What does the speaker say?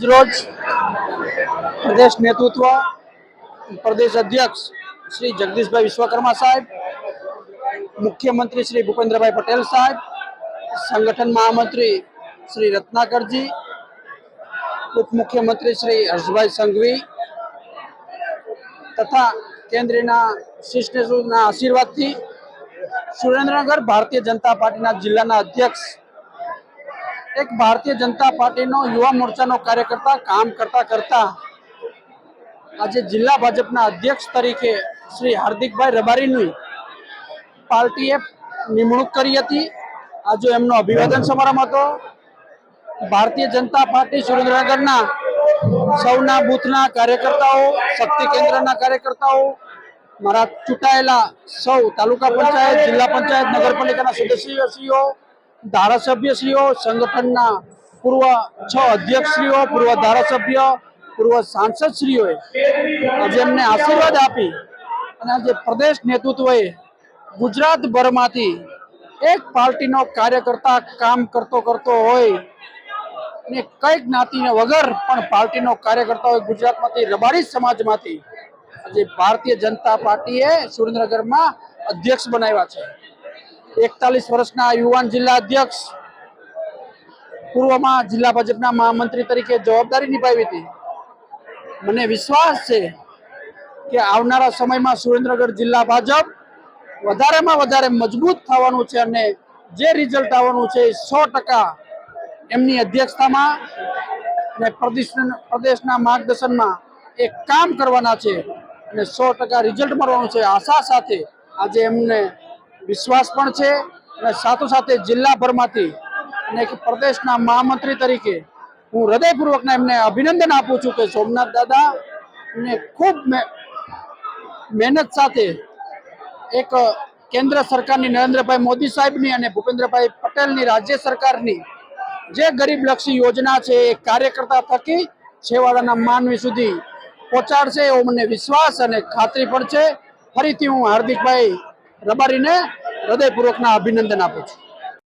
આજરોજ પ્રદેશ નેતૃત્વ પ્રદેશ અધ્યક્ષ શ્રી જગદીશભાઈ વિશ્વકર્મા સાહેબ, મુખ્યમંત્રી શ્રી ભૂપેન્દ્રભાઈ પટેલ સાહેબ, સંગઠન મહામંત્રી શ્રી રત્નાકરજી, ઉપમુખ્યમંત્રી શ્રી હર્ષભાઈ સંઘવી તથા કેન્દ્રના શિષ્યના આશીર્વાદથી સુરેન્દ્રનગર ભારતીય જનતા પાર્ટીના જિલ્લાના અધ્યક્ષ, એક ભારતીય જનતા પાર્ટીનો યુવા મોરચાનો કાર્યકર્તા કામ કરતા કરતા આજે જિલ્લા ભાજપના અધ્યક્ષ તરીકે શ્રી હાર્દિકભાઈ રબારીની પાર્ટીએ નિમણૂક કરી હતી। આજે એમનો અભિવાદન સમારંભ હતો। ભારતીય જનતા પાર્ટી સુરેન્દ્રનગરના સૌના બૂથના કાર્યકર્તાઓ, શક્તિ કેન્દ્રના કાર્યકર્તાઓ, મારા ચૂંટાયેલા સૌ તાલુકા પંચાયત, જિલ્લા પંચાયત, નગરપાલિકાના સદસ્યશ્રીઓ, ધારાસભ્યશ્રીઓ, સંગઠનના પૂર્વ 6 અધ્યક્ષશ્રીઓ, પૂર્વ ધારાસભ્ય, પૂર્વ સાંસદશ્રીઓએ આજે એમને આશીર્વાદ આપી અને આજે પ્રદેશ નેતૃત્વએ ગુજરાતભરમાંથી એક પાર્ટીનો કાર્યકર્તા કામ કરતો હોય અને કઈ જ્ઞાતિને વગર પણ પાર્ટીનો કાર્યકર્તા હોય ગુજરાતમાંથી, રબારી સમાજમાંથી આજે ભારતીય જનતા પાર્ટીએ સુરેન્દ્રનગરમાં અધ્યક્ષ બનાવ્યા છે। 41 વર્ષના યુવાન જિલ્લા અધ્યક્ષ, પૂર્વમાં જિલ્લા ભાજપના મહામંત્રી તરીકે જવાબદારી નિભાવી હતી। મને વિશ્વાસ છે કે આવનારા સમયમાં સુરેન્દ્રનગર જિલ્લા ભાજપ વધારેમાં વધારે મજબૂત થવાનું છે અને જે રિઝલ્ટ આવવાનું છે 100% એમની અધ્યક્ષતામાં અને પ્રદેશના માર્ગદર્શનમાં એક કામ કરવાના છે અને 100% રિઝલ્ટ મળવાનું છે। આશા સાથે આજે એમને વિશ્વાસ પણ છે અને સાથોસાથે જિલ્લાભરમાંથી અને એક પ્રદેશના મહામંત્રી તરીકે હું હૃદયપૂર્વકના એમને અભિનંદન આપું છું કે સોમનાથ દાદા ને ખૂબ મહેનત સાથે એક કેન્દ્ર સરકારની નરેન્દ્રભાઈ મોદી સાહેબની અને ભૂપેન્દ્રભાઈ પટેલની રાજ્ય સરકારની જે ગરીબલક્ષી યોજના છે એ કાર્યકર્તા થકી છેવાડાના માનવી સુધી પહોંચાડશે એવો મને વિશ્વાસ અને ખાતરી પણ છે। ફરીથી હું હાર્દિકભાઈ રબારીને હૃદયપૂર્વકના અભિનંદન આપું છું।